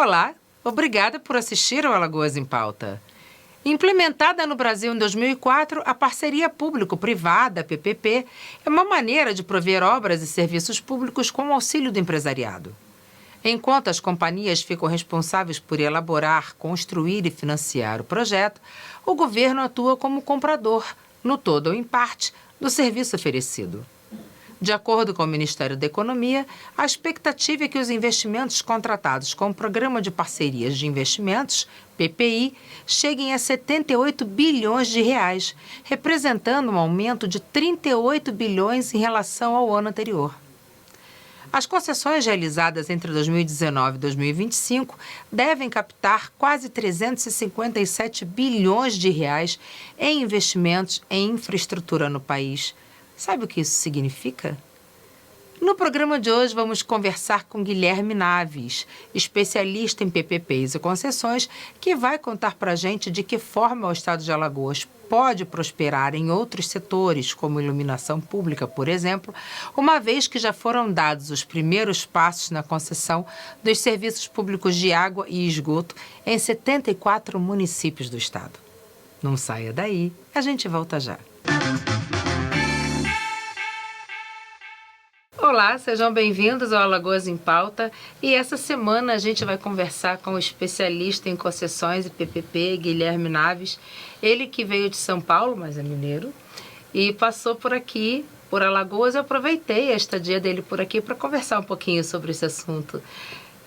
Olá, obrigada por assistir ao Alagoas em Pauta. Implementada no Brasil em 2004, a parceria público-privada, PPP, é uma maneira de prover obras e serviços públicos com o auxílio do empresariado. Enquanto as companhias ficam responsáveis por elaborar, construir e financiar o projeto, o governo atua como comprador, no todo ou em parte, do serviço oferecido. De acordo com o Ministério da Economia, a expectativa é que os investimentos contratados com o Programa de Parcerias de Investimentos, PPI, cheguem a 78 bilhões de reais, representando um aumento de 38 bilhões em relação ao ano anterior. As concessões realizadas entre 2019 e 2025 devem captar quase 357 bilhões de reais em investimentos em infraestrutura no país. Sabe o que isso significa? No programa de hoje vamos conversar com Guilherme Naves, especialista em PPPs e concessões, que vai contar para a gente de que forma o estado de Alagoas pode prosperar em outros setores, como iluminação pública, por exemplo, uma vez que já foram dados os primeiros passos na concessão dos serviços públicos de água e esgoto em 74 municípios do estado. Não saia daí, a gente volta já. Olá, sejam bem-vindos ao Alagoas em Pauta e essa semana a gente vai conversar com o especialista em concessões e PPP, Guilherme Naves, ele que veio de São Paulo, mas é mineiro, e passou por aqui, por Alagoas. Eu aproveitei a estadia dele por aqui para conversar um pouquinho sobre esse assunto.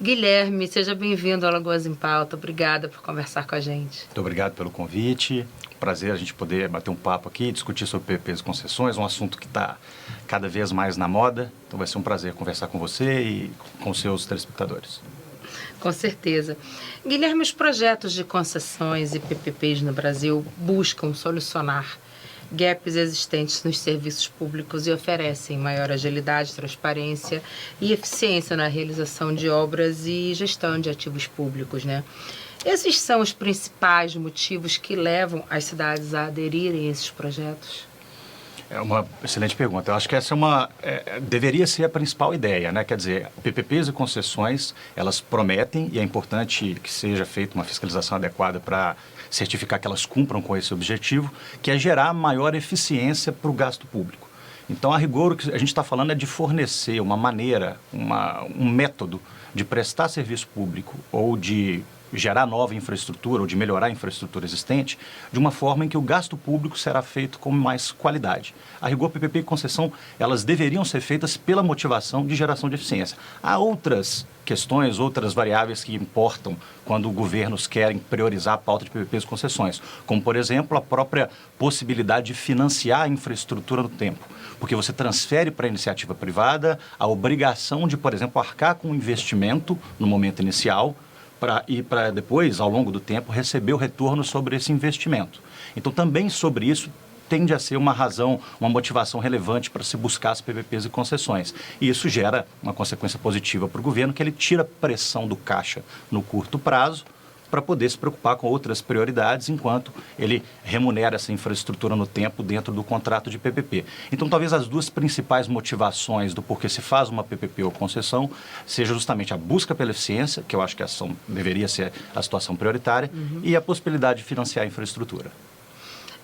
Guilherme, seja bem-vindo ao Alagoas em Pauta, obrigada por conversar com a gente. Muito obrigado pelo convite. Prazer a gente poder bater um papo aqui, discutir sobre PPPs e concessões, um assunto que está cada vez mais na moda. Então vai ser um prazer conversar com você e com os seus telespectadores. Com certeza. Guilherme, os projetos de concessões e PPPs no Brasil buscam solucionar gaps existentes nos serviços públicos e oferecem maior agilidade, transparência e eficiência na realização de obras e gestão de ativos públicos, né? Esses são os principais motivos que levam as cidades a aderirem a esses projetos? É uma excelente pergunta. Eu acho que essa deveria ser a principal ideia, né? Quer dizer, PPPs e concessões, elas prometem, e é importante que seja feita uma fiscalização adequada para certificar que elas cumpram com esse objetivo, que é gerar maior eficiência para o gasto público. Então, a rigor, o que a gente está falando é de fornecer uma maneira, um método de prestar serviço público ou de gerar nova infraestrutura ou de melhorar a infraestrutura existente de uma forma em que o gasto público será feito com mais qualidade. A rigor, PPP e concessão, elas deveriam ser feitas pela motivação de geração de eficiência. Há outras questões, outras variáveis que importam quando governos querem priorizar a pauta de PPPs e concessões, como, por exemplo, a própria possibilidade de financiar a infraestrutura no tempo, porque você transfere para a iniciativa privada a obrigação de, por exemplo, arcar com o investimento no momento inicial, para depois, ao longo do tempo, receber o retorno sobre esse investimento. Então, também sobre isso, tende a ser uma razão, uma motivação relevante para se buscar as PPPs e concessões. E isso gera uma consequência positiva para o governo, que ele tira pressão do caixa no curto prazo, para poder se preocupar com outras prioridades, enquanto ele remunera essa infraestrutura no tempo dentro do contrato de PPP. Então, talvez as duas principais motivações do porquê se faz uma PPP ou concessão seja justamente a busca pela eficiência, que eu acho que deveria ser a situação prioritária, e a possibilidade de financiar a infraestrutura.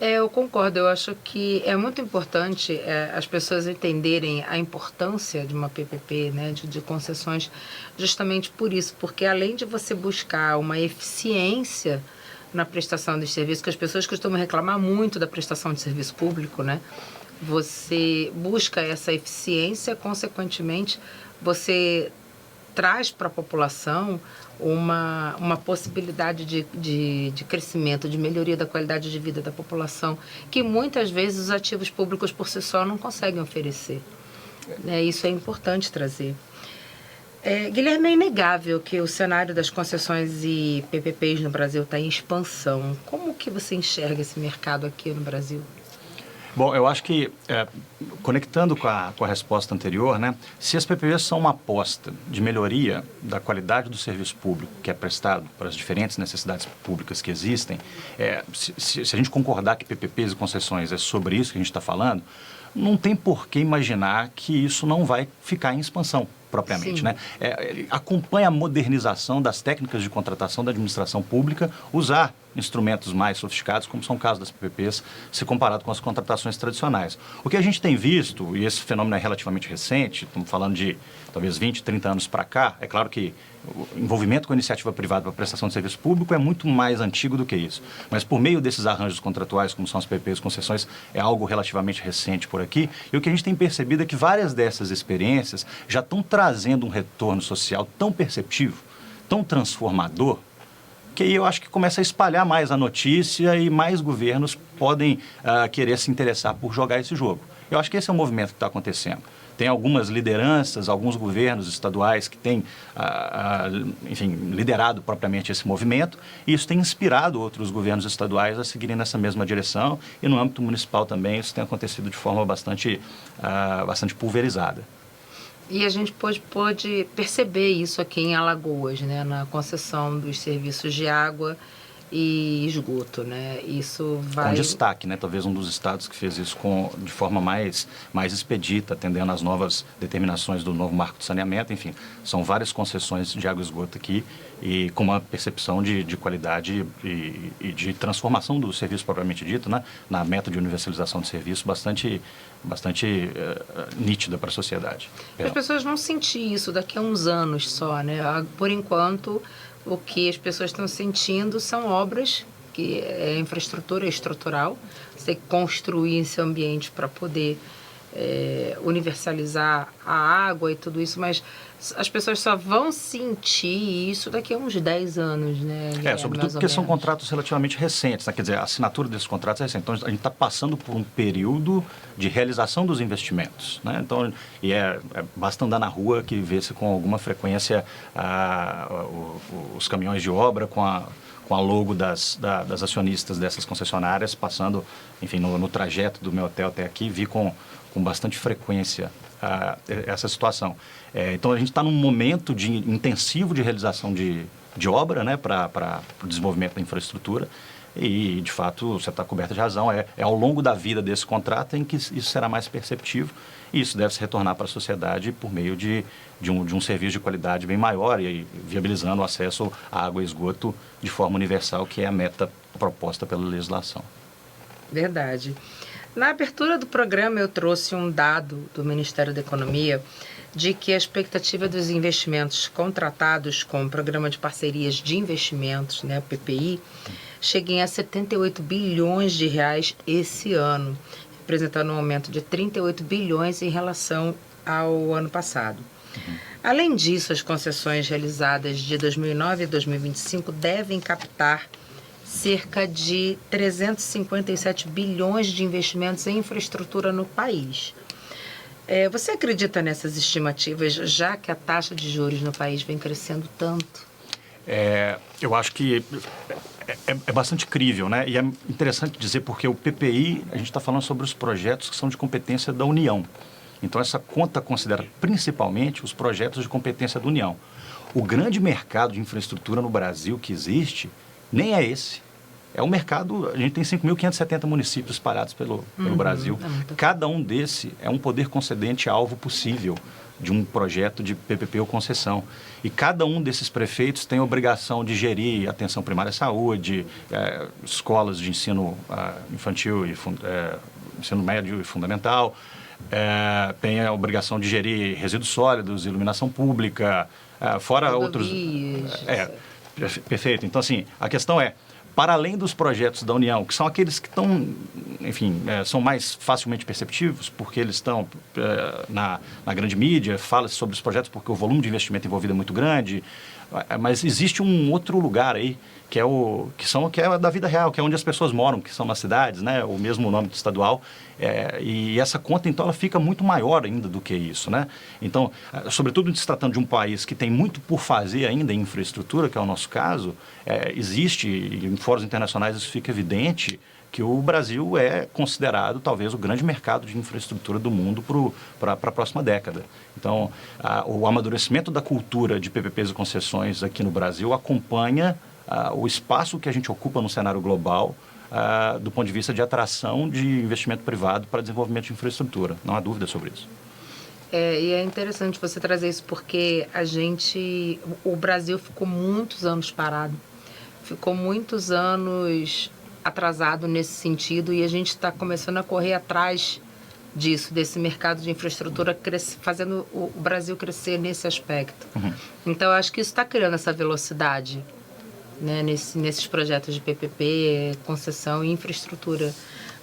Eu concordo, eu acho que é muito importante as pessoas entenderem a importância de uma PPP, né, de concessões, justamente por isso, porque além de você buscar uma eficiência na prestação dos serviços, que as pessoas costumam reclamar muito da prestação de serviço público, né, você busca essa eficiência, consequentemente, você traz para a população uma possibilidade de crescimento, de melhoria da qualidade de vida da população, que muitas vezes os ativos públicos por si só não conseguem oferecer. Isso é importante trazer. Guilherme, é inegável que o cenário das concessões e PPPs no Brasil está em expansão. Como que você enxerga esse mercado aqui no Brasil? Bom, eu acho que, conectando com a resposta anterior, né, se as PPPs são uma aposta de melhoria da qualidade do serviço público que é prestado para as diferentes necessidades públicas que existem, se a gente concordar que PPPs e concessões é sobre isso que a gente está falando, não tem por que imaginar que isso não vai ficar em expansão propriamente, né? Acompanha a modernização das técnicas de contratação da administração pública, usar instrumentos mais sofisticados, como são o caso das PPPs, se comparado com as contratações tradicionais. O que a gente tem visto, e esse fenômeno é relativamente recente, estamos falando de talvez 20, 30 anos para cá, é claro que o envolvimento com a iniciativa privada para a prestação de serviço público é muito mais antigo do que isso. Mas por meio desses arranjos contratuais, como são as PPPs, concessões, é algo relativamente recente por aqui. E o que a gente tem percebido é que várias dessas experiências já estão trazendo um retorno social tão perceptivo, tão transformador, que aí eu acho que começa a espalhar mais a notícia e mais governos podem querer se interessar por jogar esse jogo. Eu acho que esse é o movimento que está acontecendo. Tem algumas lideranças, alguns governos estaduais que têm, enfim, liderado propriamente esse movimento, e isso tem inspirado outros governos estaduais a seguirem nessa mesma direção, e no âmbito municipal também isso tem acontecido de forma bastante pulverizada. E a gente pôde perceber isso aqui em Alagoas, né, na concessão dos serviços de água e esgoto, né? Isso vai... Com destaque, né? Talvez um dos estados que fez isso de forma mais expedita, atendendo às novas determinações do novo marco de saneamento. Enfim, são várias concessões de água e esgoto aqui e com uma percepção de qualidade e de transformação do serviço propriamente dito, né? Na meta de universalização do serviço bastante nítida para a sociedade. As pessoas vão sentir isso daqui a uns anos só, né? Por enquanto, o que as pessoas estão sentindo são obras, que é infraestrutura estrutural. Você tem que construir esse ambiente para poder universalizar a água e tudo isso, mas as pessoas só vão sentir isso daqui a uns 10 anos, né? Sobretudo porque são contratos relativamente recentes, né? Quer dizer, a assinatura desses contratos é recente. Então, a gente está passando por um período de realização dos investimentos, né? Então, basta andar na rua que vê-se com alguma frequência os caminhões de obra com a logo das acionistas dessas concessionárias passando, enfim, no trajeto do meu hotel até aqui, vi com bastante frequência essa situação. Então, a gente está num momento intensivo de realização de obra, né, para o desenvolvimento da infraestrutura e, de fato, você está coberto de razão, é ao longo da vida desse contrato em que isso será mais perceptivo e isso deve se retornar para a sociedade por meio de um serviço de qualidade bem maior e viabilizando o acesso à água e esgoto de forma universal, que é a meta proposta pela legislação. Verdade. Na abertura do programa, eu trouxe um dado do Ministério da Economia de que a expectativa dos investimentos contratados com o Programa de Parcerias de Investimentos, né, PPI, cheguem a 78 bilhões de reais esse ano, representando um aumento de 38 bilhões em relação ao ano passado. Além disso, as concessões realizadas de 2009 a 2025 devem captar cerca de 357 bilhões de investimentos em infraestrutura no país. Você acredita nessas estimativas, já que a taxa de juros no país vem crescendo tanto? Eu acho que é bastante crível, né? E é interessante dizer porque o PPI, a gente está falando sobre os projetos que são de competência da União. Então, essa conta considera principalmente os projetos de competência da União. O grande mercado de infraestrutura no Brasil que existe nem é esse. É um mercado, a gente tem 5.570 municípios espalhados pelo Brasil. Cada um desse é um poder concedente alvo possível de um projeto de PPP ou concessão. E cada um desses prefeitos tem a obrigação de gerir atenção primária à saúde, escolas de ensino infantil e ensino médio e fundamental, tem a obrigação de gerir resíduos sólidos, iluminação pública, fora outros... Perfeito. Então, assim, a questão é, para além dos projetos da União, que são aqueles que estão, enfim, são mais facilmente perceptivos, porque eles estão na grande mídia, fala-se sobre os projetos porque o volume de investimento envolvido é muito grande, mas existe um outro lugar aí, que é da vida real, que é onde as pessoas moram, que são nas cidades, né, o mesmo nome estadual, e essa conta, então, ela fica muito maior ainda do que isso, né? Então, sobretudo se tratando de um país que tem muito por fazer ainda em infraestrutura, que é o nosso caso, existe, e em fóruns internacionais isso fica evidente, que o Brasil é considerado talvez o grande mercado de infraestrutura do mundo para a próxima década. Então, o amadurecimento da cultura de PPPs e concessões aqui no Brasil acompanha o espaço que a gente ocupa no cenário global do ponto de vista de atração de investimento privado para desenvolvimento de infraestrutura. Não há dúvida sobre isso. E é interessante você trazer isso porque o Brasil ficou muitos anos parado, ficou muitos anos atrasado nesse sentido e a gente está começando a correr atrás disso, desse mercado de infraestrutura, fazendo o Brasil crescer nesse aspecto. Uhum. Então, eu acho que isso está criando essa velocidade, né, nesses projetos de PPP, concessão e infraestrutura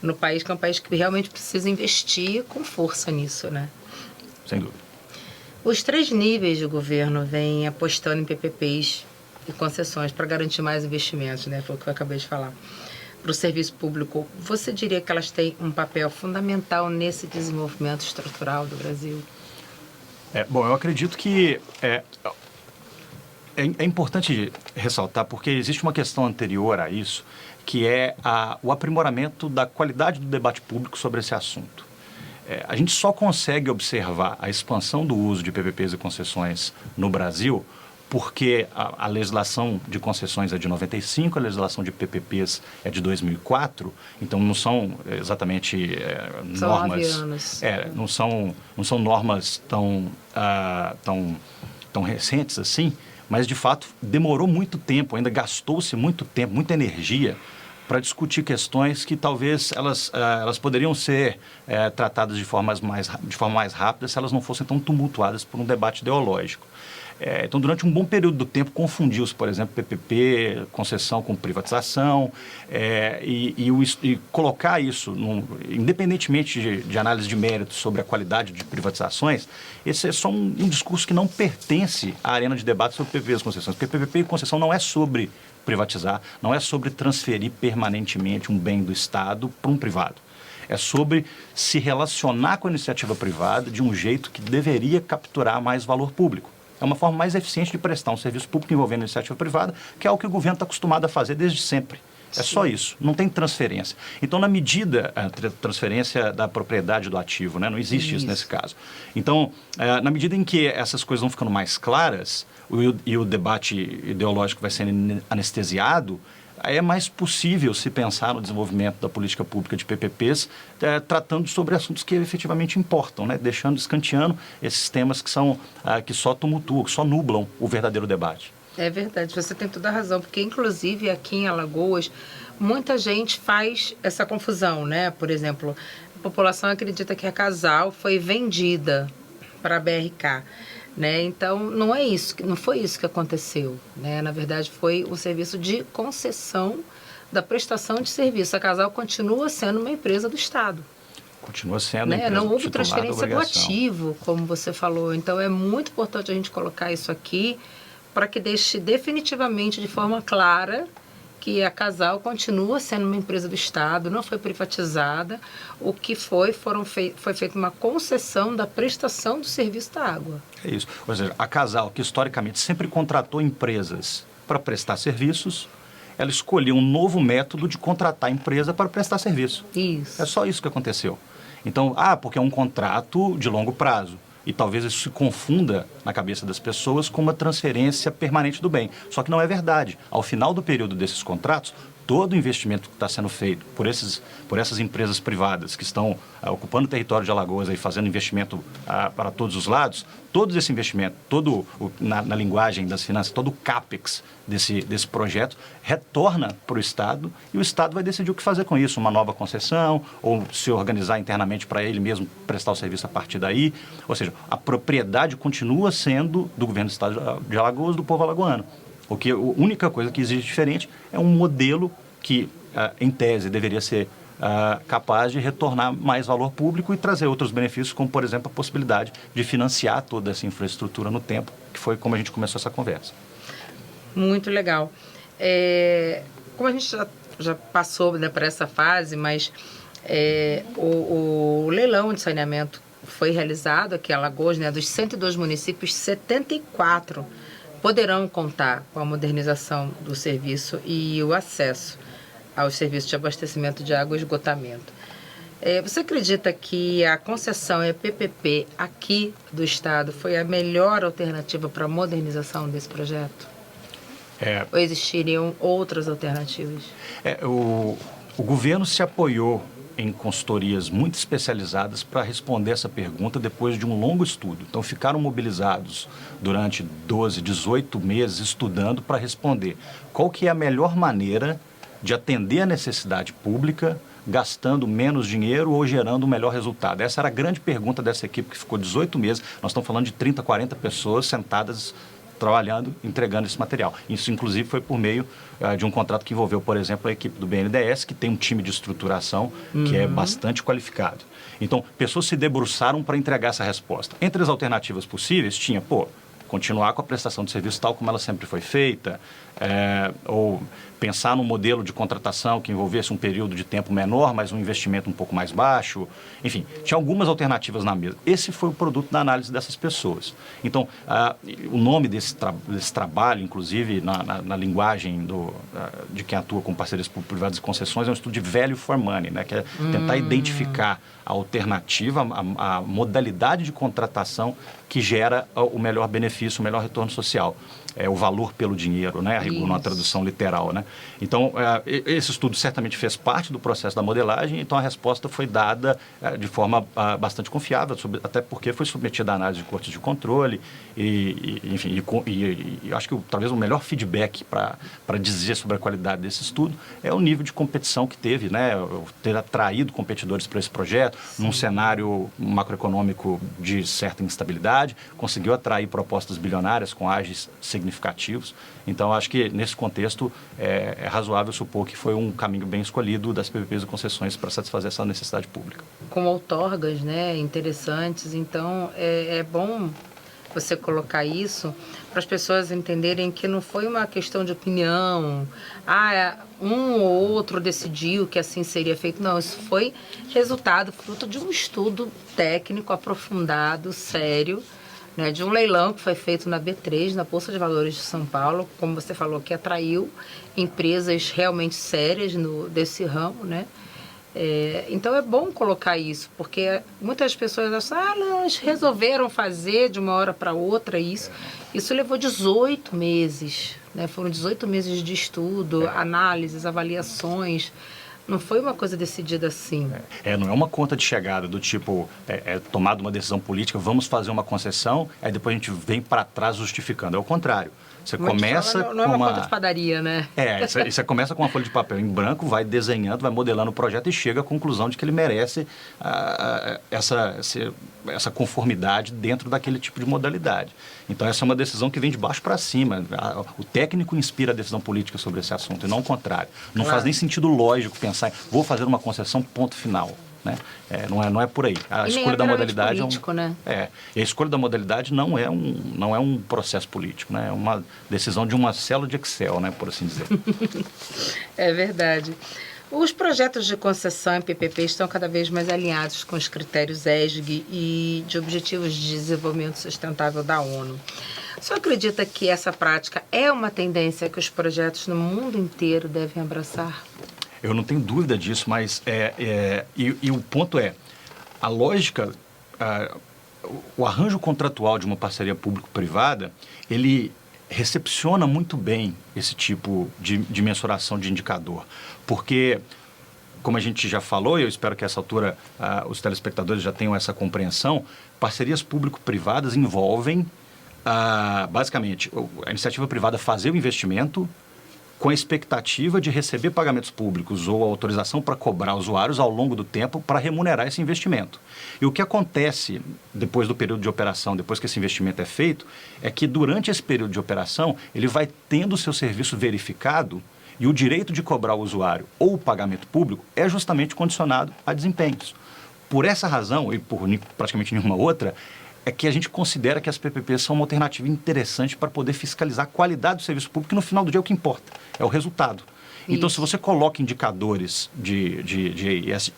no país, que é um país que realmente precisa investir com força nisso, né? Sem dúvida. Os 3 níveis de governo vêm apostando em PPPs e concessões para garantir mais investimentos, né? Foi o que eu acabei de falar. Para o serviço público, você diria que elas têm um papel fundamental nesse desenvolvimento estrutural do Brasil? Bom, eu acredito que é importante ressaltar, porque existe uma questão anterior a isso, que é o aprimoramento da qualidade do debate público sobre esse assunto. A gente só consegue observar a expansão do uso de PPPs e concessões no Brasil porque a legislação de concessões é de 95, a legislação de PPPs é de 2004, então não são exatamente normas... 9 anos. Não são normas tão recentes assim, mas de fato demorou muito tempo, ainda gastou-se muito tempo, muita energia para discutir questões que talvez elas poderiam ser tratadas de forma mais rápida se elas não fossem tão tumultuadas por um debate ideológico. Então, durante um bom período do tempo, confundiu-se, por exemplo, PPP, concessão com privatização, e colocar isso, independentemente de análise de mérito sobre a qualidade de privatizações, esse é só um discurso que não pertence à arena de debate sobre PPPs e concessões. Porque PPP e concessão não é sobre privatizar, não é sobre transferir permanentemente um bem do Estado para um privado. É sobre se relacionar com a iniciativa privada de um jeito que deveria capturar mais valor público. É uma forma mais eficiente de prestar um serviço público envolvendo a iniciativa privada, que é o que o governo está acostumado a fazer desde sempre. É só isso, não tem transferência. Então, na medida, transferência da propriedade do ativo, né? Não existe isso nesse caso. Então, na medida em que essas coisas vão ficando mais claras e o debate ideológico vai sendo anestesiado, aí é mais possível se pensar no desenvolvimento da política pública de PPPs, tratando sobre assuntos que efetivamente importam, né? Escanteando esses temas que só tumultuam, que só nublam o verdadeiro debate. É verdade, você tem toda a razão, porque inclusive aqui em Alagoas, muita gente faz essa confusão, né? Por exemplo, a população acredita que a Casal foi vendida para a BRK. Né? Então, não foi isso que aconteceu. Né? Na verdade, foi um serviço de concessão da prestação de serviço. A Casal continua sendo uma empresa do Estado. Continua sendo né? empresa Não houve titular transferência da do obrigação. ativo, como você falou. Então, é muito importante a gente colocar isso aqui para que deixe definitivamente, de forma clara, que a Casal continua sendo uma empresa do Estado, não foi privatizada. O que foi feita uma concessão da prestação do serviço da água. É isso. Ou seja, a Casal, que historicamente sempre contratou empresas para prestar serviços, ela escolheu um novo método de contratar a empresa para prestar serviço. Isso. É só isso que aconteceu. Então, porque é um contrato de longo prazo. E talvez isso se confunda na cabeça das pessoas com uma transferência permanente do bem. Só que não é verdade. Ao final do período desses contratos, todo o investimento que está sendo feito por essas empresas privadas que estão ocupando o território de Alagoas e fazendo investimento para todos os lados, todo esse investimento, na linguagem das finanças, todo o CAPEX desse projeto retorna para o Estado e o Estado vai decidir o que fazer com isso, uma nova concessão ou se organizar internamente para ele mesmo prestar o serviço a partir daí. Ou seja, a propriedade continua sendo do governo do Estado de Alagoas, do povo alagoano. Porque a única coisa que existe diferente é um modelo que, em tese, deveria ser capaz de retornar mais valor público e trazer outros benefícios, como, por exemplo, a possibilidade de financiar toda essa infraestrutura no tempo, que foi como a gente começou essa conversa. Muito legal. Como a gente já passou, né, por essa fase, mas o leilão de saneamento foi realizado aqui em Alagoas, né, dos 102 municípios, 74 poderão contar com a modernização do serviço e o acesso aos serviços de abastecimento de água e esgotamento. Você acredita que a concessão PPP aqui do Estado foi a melhor alternativa para a modernização desse projeto? Ou existiriam outras alternativas? O governo se apoiou em consultorias muito especializadas para responder essa pergunta depois de um longo estudo. Então, ficaram mobilizados durante 12, 18 meses estudando para responder qual que é a melhor maneira de atender a necessidade pública, gastando menos dinheiro ou gerando um melhor resultado. Essa era a grande pergunta dessa equipe que ficou 18 meses. Nós estamos falando de 30, 40 pessoas sentadas trabalhando, entregando esse material. Isso, inclusive, foi por meio de um contrato que envolveu, por exemplo, a equipe do BNDES, que tem um time de estruturação que é bastante qualificado. Então, pessoas se debruçaram para entregar essa resposta. Entre as alternativas possíveis, tinha, continuar com a prestação de serviço tal como ela sempre foi feita, ou pensar num modelo de contratação que envolvesse um período de tempo menor, mas um investimento um pouco mais baixo. Enfim, tinha algumas alternativas na mesa. Esse foi o produto da análise dessas pessoas. Então, o nome desse trabalho, inclusive, na linguagem de quem atua com parcerias público-privadas e concessões, é um estudo de value for money, né? Que é tentar identificar a alternativa, a modalidade de contratação que gera o melhor benefício, o melhor retorno social. O valor pelo dinheiro, né? A rigor, numa tradução literal, né? Então, esse estudo certamente fez parte do processo da modelagem, então a resposta foi dada de forma bastante confiável, até porque foi submetida à análise de custos de controle enfim, acho que talvez o melhor feedback para dizer sobre a qualidade desse estudo é o nível de competição que teve, né? Ter atraído competidores para esse projeto, num cenário macroeconômico de certa instabilidade, conseguiu atrair propostas bilionárias com ágios significativos. Então, acho que nesse contexto é razoável supor que foi um caminho bem escolhido das PPPs e concessões para satisfazer essa necessidade pública. Com outorgas, né, interessantes, então é bom você colocar isso para as pessoas entenderem que não foi uma questão de opinião, um ou outro decidiu que assim seria feito. Não, isso foi resultado, fruto de um estudo técnico aprofundado, sério, né, de um leilão que foi feito na B3, na Bolsa de Valores de São Paulo, como você falou, que atraiu empresas realmente sérias desse ramo, né? Então é bom colocar isso, porque muitas pessoas acham, não, eles resolveram fazer de uma hora para outra isso. Isso levou 18 meses, né? Foram 18 meses de estudo, análises, avaliações. Não foi uma coisa decidida assim. Não é uma conta de chegada do tipo, tomada uma decisão política, vamos fazer uma concessão, aí depois a gente vem para trás justificando. É o contrário. Você começa não é uma conta de padaria, né? Você começa com uma folha de papel em branco, vai desenhando, vai modelando o projeto e chega à conclusão de que ele merece essa conformidade dentro daquele tipo de modalidade. Então, essa é uma decisão que vem de baixo para cima. O técnico inspira a decisão política sobre esse assunto, e não o contrário. Não faz nem sentido lógico pensar, vou fazer uma concessão, ponto final. Né? Não é por aí. A escolha da modalidade político, né? E a escolha da modalidade não é um processo político, né? É uma decisão de uma célula de Excel, né? Por assim dizer. É verdade. Os projetos de concessão em PPP estão cada vez mais alinhados com os critérios ESG e de Objetivos de Desenvolvimento Sustentável da ONU. O senhor acredita que essa prática é uma tendência que os projetos no mundo inteiro devem abraçar? Eu não tenho dúvida disso, mas e o ponto a lógica, o arranjo contratual de uma parceria público-privada, ele recepciona muito bem esse tipo de mensuração de indicador, porque, como a gente já falou, e eu espero que a essa altura os telespectadores já tenham essa compreensão, parcerias público-privadas envolvem, basicamente, a iniciativa privada fazer o investimento com a expectativa de receber pagamentos públicos ou autorização para cobrar usuários ao longo do tempo para remunerar esse investimento. E o que acontece depois do período de operação, depois que esse investimento é feito, é que durante esse período de operação, ele vai tendo o seu serviço verificado e o direito de cobrar o usuário ou o pagamento público é justamente condicionado a desempenhos. Por essa razão, e por praticamente nenhuma outra, é que a gente considera que as PPPs são uma alternativa interessante para poder fiscalizar a qualidade do serviço público, que no final do dia é o que importa, é o resultado. Então, se você coloca indicadores de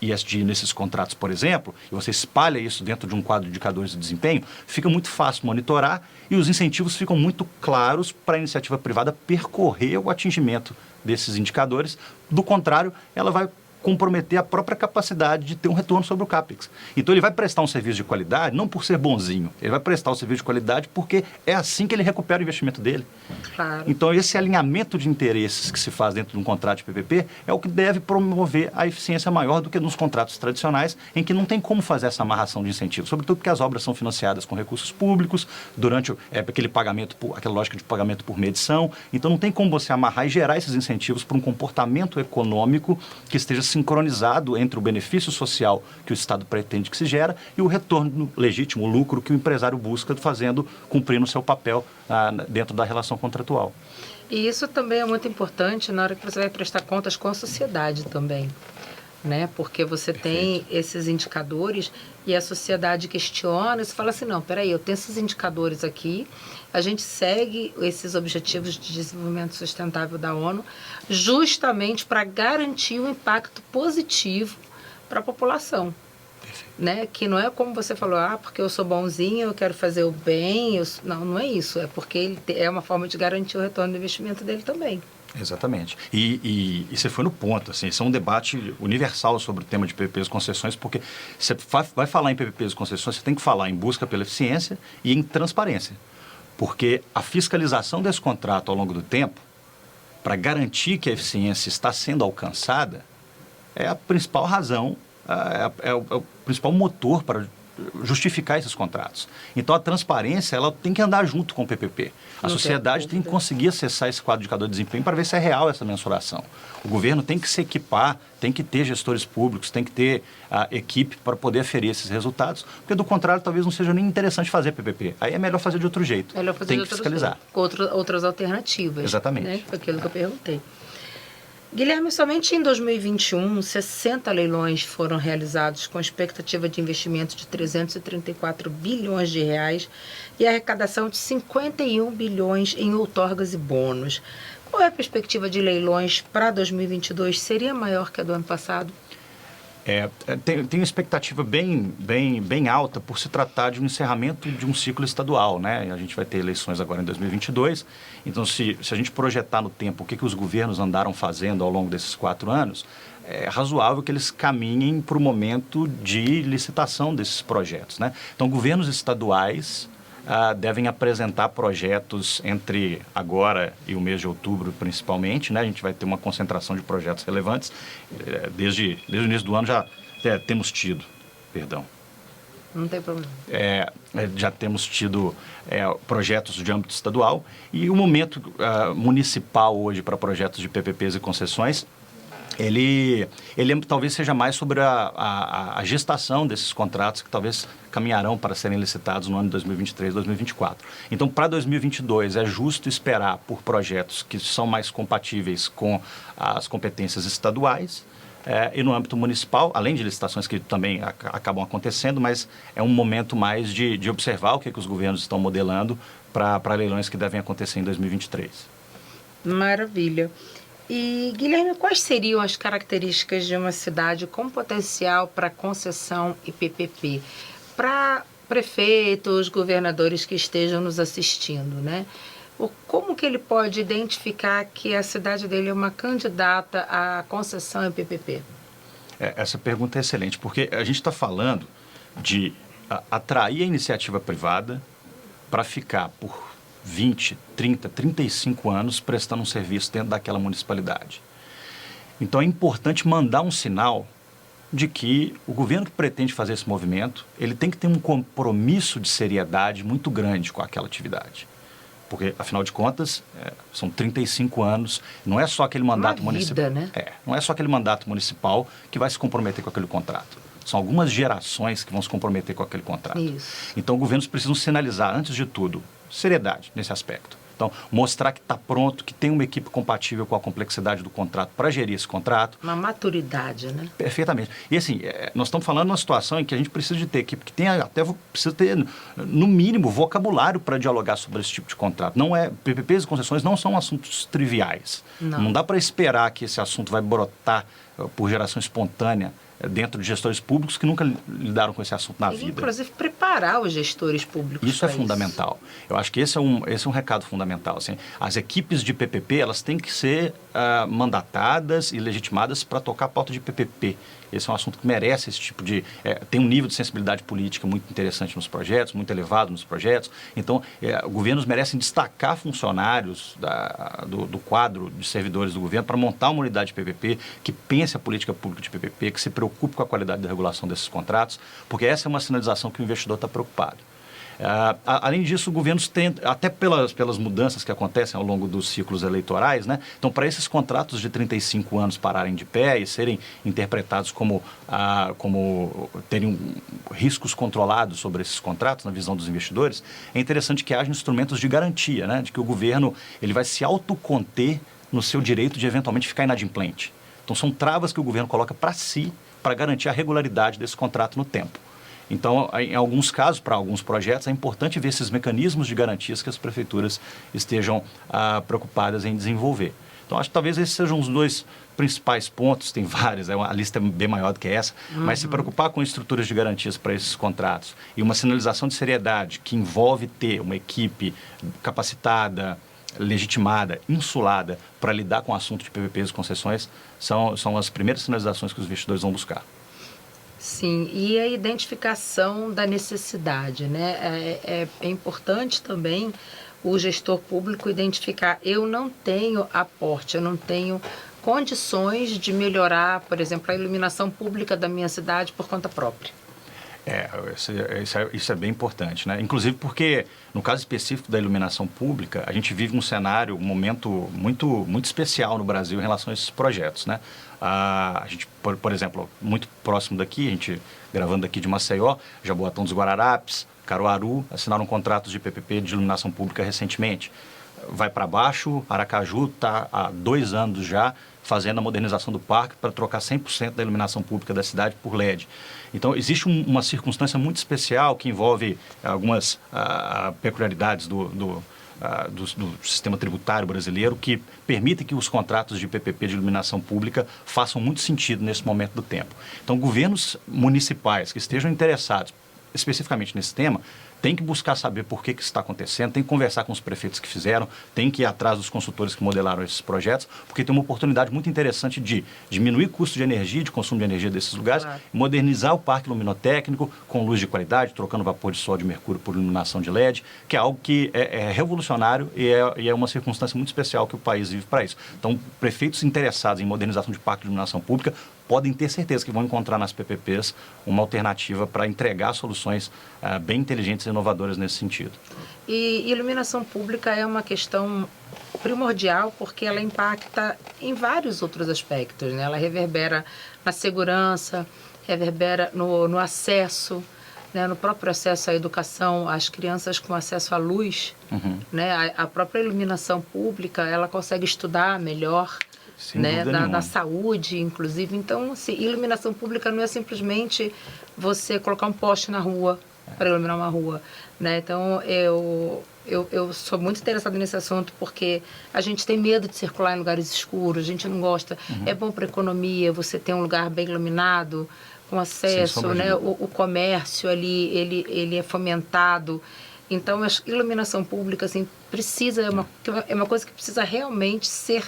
ESG nesses contratos, por exemplo, e você espalha isso dentro de um quadro de indicadores de desempenho, fica muito fácil monitorar e os incentivos ficam muito claros para a iniciativa privada percorrer o atingimento desses indicadores. Do contrário, ela vai comprometer a própria capacidade de ter um retorno sobre o CAPEX. Então, ele vai prestar um serviço de qualidade, não por ser bonzinho, ele vai prestar o serviço de qualidade porque é assim que ele recupera o investimento dele. Claro. Então, esse alinhamento de interesses que se faz dentro de um contrato de PPP é o que deve promover a eficiência maior do que nos contratos tradicionais, em que não tem como fazer essa amarração de incentivos, sobretudo porque as obras são financiadas com recursos públicos, durante aquele pagamento, aquela lógica de pagamento por medição. Então, não tem como você amarrar e gerar esses incentivos para um comportamento econômico que esteja sincronizado entre o benefício social que o Estado pretende que se gera e o retorno legítimo, o lucro que o empresário busca cumprindo o seu papel dentro da relação contratual. E isso também é muito importante na hora que você vai prestar contas com a sociedade também, né? Porque você tem esses indicadores e a sociedade questiona e você fala assim, não, peraí, eu tenho esses indicadores aqui, a gente segue esses objetivos de desenvolvimento sustentável da ONU justamente para garantir um impacto positivo para a população. Né? Que não é como você falou, porque eu sou bonzinho, eu quero fazer o bem. Não, não é isso. É porque ele é uma forma de garantir o retorno do investimento dele também. Exatamente. E você foi no ponto. Assim, isso é um debate universal sobre o tema de PPPs e concessões, porque você vai falar em PPPs e concessões, você tem que falar em busca pela eficiência e em transparência. Porque a fiscalização desse contrato ao longo do tempo, para garantir que a eficiência está sendo alcançada, é a principal razão, é o principal motor para justificar esses contratos. Então, a transparência ela tem que andar junto com o PPP. A sociedade tem que conseguir acessar esse quadro de indicador de desempenho para ver se é real essa mensuração. O governo tem que se equipar, tem que ter gestores públicos, tem que ter a equipe para poder aferir esses resultados, porque, do contrário, talvez não seja nem interessante fazer PPP. Aí é melhor fazer de outro jeito. Tem que fiscalizar. Com outras alternativas. Exatamente. Né? Foi aquilo que eu perguntei. Guilherme, somente em 2021, 60 leilões foram realizados com expectativa de investimento de 334 bilhões de reais e arrecadação de 51 bilhões em outorgas e bônus. Qual é a perspectiva de leilões para 2022? Seria maior que a do ano passado? Tem uma expectativa bem alta por se tratar de um encerramento de um ciclo estadual, né? A gente vai ter eleições agora em 2022, então se a gente projetar no tempo o que os governos andaram fazendo ao longo desses 4 anos, é razoável que eles caminhem para o momento de licitação desses projetos, né? Então, governos estaduais devem apresentar projetos entre agora e o mês de outubro, principalmente, né? A gente vai ter uma concentração de projetos relevantes. Desde o início do ano já temos tido, perdão. Não tem problema. Já temos tido projetos de âmbito estadual e o momento municipal hoje para projetos de PPPs e concessões, ele talvez seja mais sobre a gestação desses contratos que talvez caminharão para serem licitados no ano de 2023, 2024. Então, para 2022, é justo esperar por projetos que são mais compatíveis com as competências estaduais e no âmbito municipal, além de licitações que também acabam acontecendo, mas é um momento mais de observar o que os governos estão modelando para leilões que devem acontecer em 2023. Maravilha. E, Guilherme, quais seriam as características de uma cidade com potencial para concessão e PPP? Para prefeitos, governadores que estejam nos assistindo, né? Como que ele pode identificar que a cidade dele é uma candidata à concessão e PPP? Essa pergunta é excelente, porque a gente está falando de atrair a iniciativa privada para ficar por 20, 30, 35 anos prestando um serviço dentro daquela municipalidade. Então, é importante mandar um sinal de que o governo que pretende fazer esse movimento, ele tem que ter um compromisso de seriedade muito grande com aquela atividade. Porque, afinal de contas, são 35 anos, não é só aquele mandato municipal. Né? Não é só aquele mandato municipal que vai se comprometer com aquele contrato. São algumas gerações que vão se comprometer com aquele contrato. Isso. Então, governos precisam sinalizar, antes de tudo, seriedade nesse aspecto. Então, mostrar que está pronto, que tem uma equipe compatível com a complexidade do contrato para gerir esse contrato. Uma maturidade, né? Perfeitamente. E assim, nós estamos falando de uma situação em que a gente precisa de ter equipe que tenha, precisa ter, no mínimo, vocabulário para dialogar sobre esse tipo de contrato. PPPs e concessões não são assuntos triviais. Não dá para esperar que esse assunto vai brotar por geração espontânea dentro de gestores públicos que nunca lidaram com esse assunto na vida. Inclusive, preparar os gestores públicos. Isso é fundamental. Eu acho que esse é um recado fundamental. Assim. As equipes de PPP, elas têm que ser mandatadas e legitimadas para tocar a pauta de PPP. Esse é um assunto que merece esse tipo de... tem um nível de sensibilidade política muito interessante nos projetos, muito elevado nos projetos. Então, governos merecem destacar funcionários do quadro de servidores do governo para montar uma unidade de PPP que pense a política pública de PPP, que se preocupe com a qualidade da regulação desses contratos, porque essa é uma sinalização que o investidor está preocupado. Além disso, governos têm, até pelas mudanças que acontecem ao longo dos ciclos eleitorais, né? Então, para esses contratos de 35 anos pararem de pé e serem interpretados como terem riscos controlados sobre esses contratos, na visão dos investidores, é interessante que haja instrumentos de garantia, né? De que o governo ele vai se autoconter no seu direito de eventualmente ficar inadimplente. Então, são travas que o governo coloca para si, para garantir a regularidade desse contrato no tempo. Então, em alguns casos, para alguns projetos, é importante ver esses mecanismos de garantias que as prefeituras estejam preocupadas em desenvolver. Então, acho que talvez esses sejam os dois principais pontos, tem vários, a lista é bem maior do que essa, mas se preocupar com estruturas de garantias para esses contratos e uma sinalização de seriedade que envolve ter uma equipe capacitada, legitimada, insulada para lidar com o assunto de PPPs e concessões, são as primeiras sinalizações que os investidores vão buscar. Sim, e a identificação da necessidade, né? É importante também o gestor público identificar, eu não tenho aporte, eu não tenho condições de melhorar, por exemplo, a iluminação pública da minha cidade por conta própria. Isso é bem importante, né? Inclusive porque, no caso específico da iluminação pública, a gente vive um cenário, um momento muito, muito especial no Brasil em relação a esses projetos, né? A gente, por exemplo, muito próximo daqui, a gente gravando aqui de Maceió, Jaboatão dos Guararapes, Caruaru, assinaram contratos de PPP de iluminação pública recentemente. Vai para baixo, Aracaju está há 2 anos já fazendo a modernização do parque para trocar 100% da iluminação pública da cidade por LED. Então, existe uma circunstância muito especial que envolve algumas peculiaridades do sistema tributário brasileiro que permitem que os contratos de PPP de iluminação pública façam muito sentido nesse momento do tempo. Então, governos municipais que estejam interessados especificamente nesse tema, tem que buscar saber por que isso está acontecendo, tem que conversar com os prefeitos que fizeram, tem que ir atrás dos consultores que modelaram esses projetos, porque tem uma oportunidade muito interessante de diminuir o custo de energia, de consumo de energia desses lugares, claro, modernizar o parque luminotécnico com luz de qualidade, trocando vapor de sódio e mercúrio por iluminação de LED, que é algo que é revolucionário e é uma circunstância muito especial que o país vive para isso. Então, prefeitos interessados em modernização de parque de iluminação pública podem ter certeza que vão encontrar nas PPPs uma alternativa para entregar soluções bem inteligentes e inovadoras nesse sentido. E iluminação pública é uma questão primordial porque ela impacta em vários outros aspectos, né? Ela reverbera na segurança, reverbera no acesso, né? No próprio acesso à educação, as crianças com acesso à luz, né? A própria iluminação pública, ela consegue estudar melhor, né, da saúde, inclusive. Então, assim, iluminação pública não é simplesmente você colocar um poste na rua para iluminar uma rua, né? Então, eu sou muito interessada nesse assunto porque a gente tem medo de circular em lugares escuros, a gente não gosta. É bom para a economia você ter um lugar bem iluminado, com acesso, né? O comércio ali, ele é fomentado. Então, a iluminação pública, assim, é uma coisa que precisa realmente ser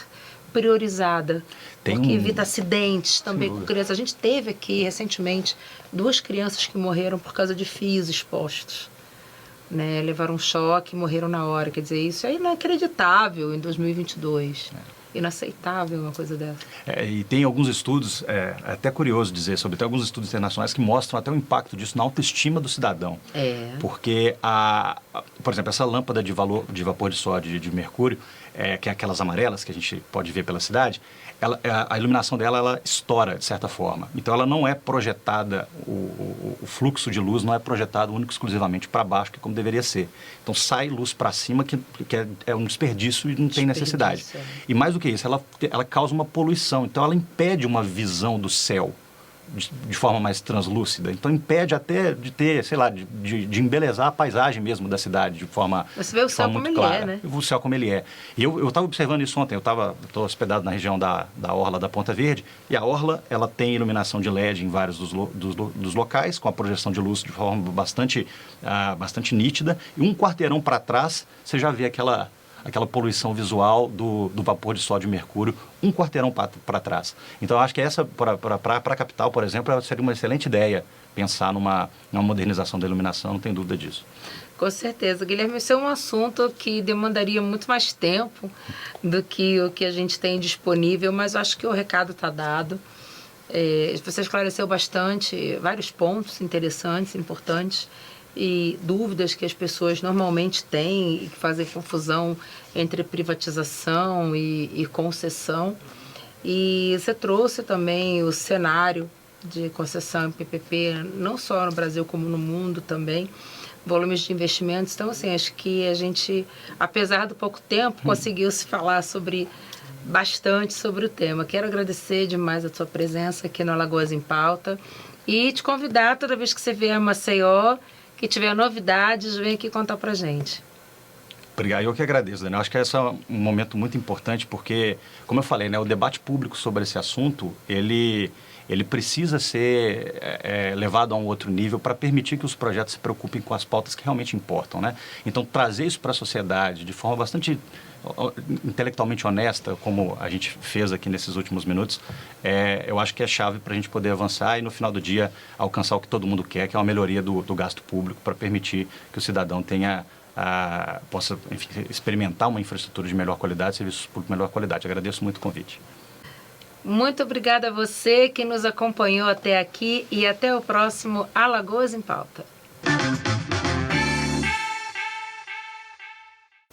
priorizada, porque evita acidentes também com crianças. A gente teve aqui, recentemente, 2 crianças que morreram por causa de fios expostos, né? Levaram um choque e morreram na hora. Quer dizer, isso é inacreditável em 2022. Inaceitável uma coisa dessa. E tem alguns estudos, até curioso dizer sobre, tem alguns estudos internacionais que mostram até o impacto disso na autoestima do cidadão. Porque, por exemplo, essa lâmpada de vapor de sódio e de mercúrio, que é aquelas amarelas que a gente pode ver pela cidade, a iluminação dela, ela estoura de certa forma. Então, ela não é projetada, o fluxo de luz não é projetado único e exclusivamente para baixo, que é como deveria ser. Então, sai luz para cima, que é um desperdício e não tem necessidade. E mais do que isso, ela causa uma poluição. Então, ela impede uma visão do céu de forma mais translúcida. Então, impede até de ter, sei lá, de embelezar a paisagem mesmo da cidade de forma Você vê o céu como ele é, né? O céu como ele é. E eu estava observando isso ontem. Eu estou hospedado na região da Orla da Ponta Verde, e a Orla, ela tem iluminação de LED em vários dos locais, com a projeção de luz de forma bastante nítida. E um quarteirão para trás, você já vê aquela poluição visual do vapor de sódio e mercúrio, um quarteirão para trás. Então, eu acho que essa, para a capital, por exemplo, seria uma excelente ideia pensar numa modernização da iluminação, não tem dúvida disso. Com certeza. Guilherme, esse é um assunto que demandaria muito mais tempo do que o que a gente tem disponível, mas eu acho que o recado está dado. Você esclareceu bastante, vários pontos interessantes, importantes, e dúvidas que as pessoas normalmente têm e que fazem confusão entre privatização e concessão. E você trouxe também o cenário de concessão em PPP, não só no Brasil como no mundo também, volumes de investimentos. Então, assim, acho que a gente, apesar do pouco tempo, conseguiu se falar bastante sobre o tema. Quero agradecer demais a sua presença aqui no Alagoas em Pauta e te convidar, toda vez que você vier a Maceió, que tiver novidades, vem aqui contar pra gente. Obrigado, eu que agradeço, Daniel. Acho que esse é um momento muito importante porque, como eu falei, né, o debate público sobre esse assunto, ele precisa ser levado a um outro nível para permitir que os projetos se preocupem com as pautas que realmente importam, né? Então, trazer isso para a sociedade de forma bastante intelectualmente honesta, como a gente fez aqui nesses últimos minutos, eu acho que é chave para a gente poder avançar e, no final do dia, alcançar o que todo mundo quer, que é uma melhoria do gasto público para permitir que o cidadão possa, enfim, experimentar uma infraestrutura de melhor qualidade, serviços públicos de melhor qualidade. Agradeço muito o convite. Muito obrigada a você que nos acompanhou até aqui e até o próximo Alagoas em Pauta.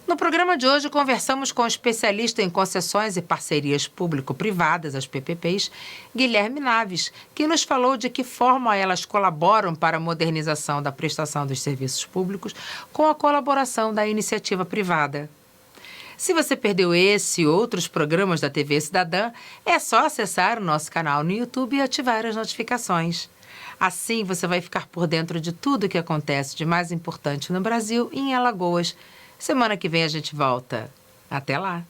No programa de hoje, conversamos com o especialista em concessões e parcerias público-privadas, as PPPs, Guilherme Naves, que nos falou de que forma elas colaboram para a modernização da prestação dos serviços públicos com a colaboração da iniciativa privada. Se você perdeu esse e outros programas da TV Cidadã, é só acessar o nosso canal no YouTube e ativar as notificações. Assim, você vai ficar por dentro de tudo o que acontece de mais importante no Brasil e em Alagoas. Semana que vem a gente volta. Até lá!